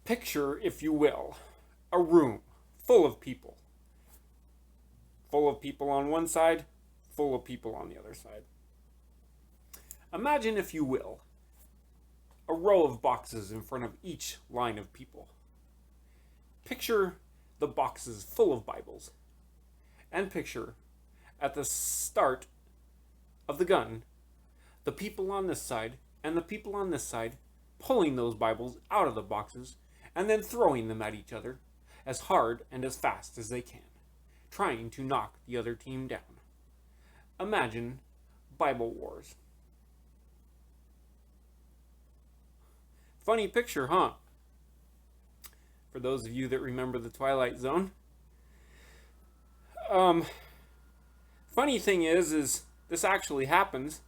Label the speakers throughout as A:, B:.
A: Picture, if you will, a room full of people. Full of people on one side, full of people on the other side. Imagine, if you will, a row of boxes in front of each line of people. Picture the boxes full of Bibles. And picture, at the start of the gun, the people on this side and the people on this side pulling those Bibles out of the boxes and then throwing them at each other as hard and as fast as they can, trying to knock the other team down. Imagine Bible wars. Funny picture, huh? For those of you that remember the Twilight Zone. Funny thing is this actually happens.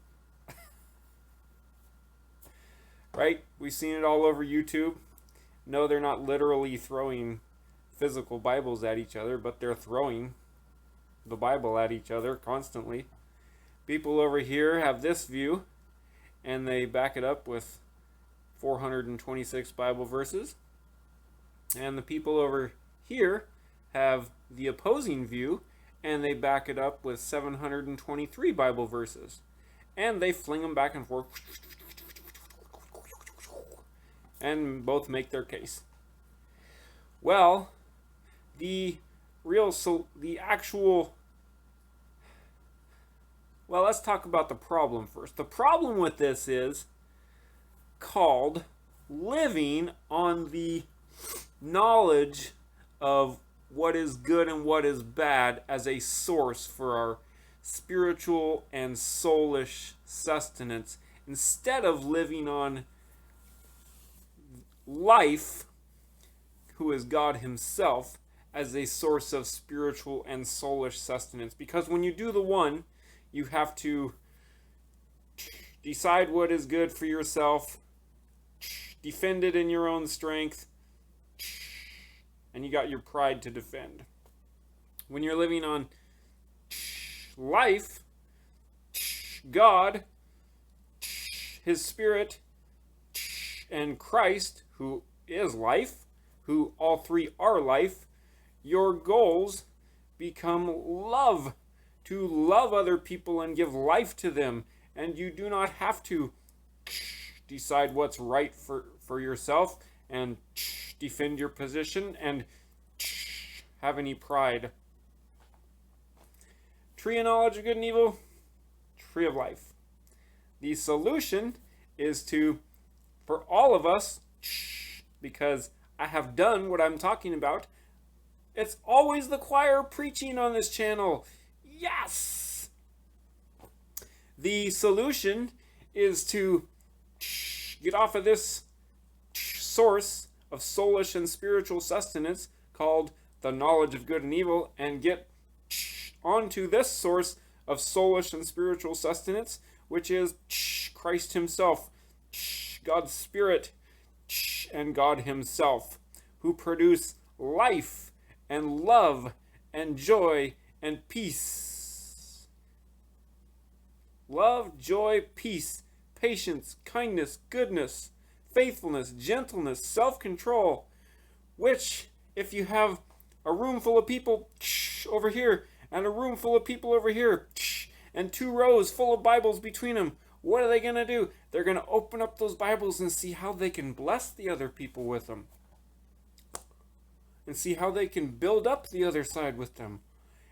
A: Right? We've seen it all over YouTube. No, they're not literally throwing physical Bibles at each other, but they're throwing the Bible at each other constantly. People over here have this view, and they back it up with 426 Bible verses. And the people over here have the opposing view, and they back it up with 723 Bible verses. And they fling them back and forth, and both make their case. Well, let's talk about the problem first. The problem with this is called living on the knowledge of what is good and what is bad as a source for our spiritual and soulish sustenance, instead of living on life, who is God himself, as a source of spiritual and soulish sustenance. Because when you do the one, you have to decide what is good for yourself, defend it in your own strength, and you got your pride to defend. When you're living on life, God, his Spirit, and Christ, who is life, who all three are life, your goals become love, to love other people and give life to them. And you do not have to decide what's right for yourself and defend your position and have any pride. Tree of knowledge of good and evil, tree of life. The solution is for all of us, because I have done what I'm talking about, it's always the choir preaching on this channel. Yes! The solution is to get off of this source of soulish and spiritual sustenance called the knowledge of good and evil, and get onto this source of soulish and spiritual sustenance, which is Christ himself, God's Spirit, and God himself, who produce life and love and joy and peace. Love, joy, peace, patience, kindness, goodness, faithfulness, gentleness, self-control, which, if you have a room full of people over here and a room full of people over here and two rows full of Bibles between them, what are they going to do? They're going to open up those Bibles and see how they can bless the other people with them, and see how they can build up the other side with them,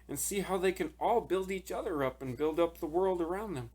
A: and see how they can all build each other up and build up the world around them.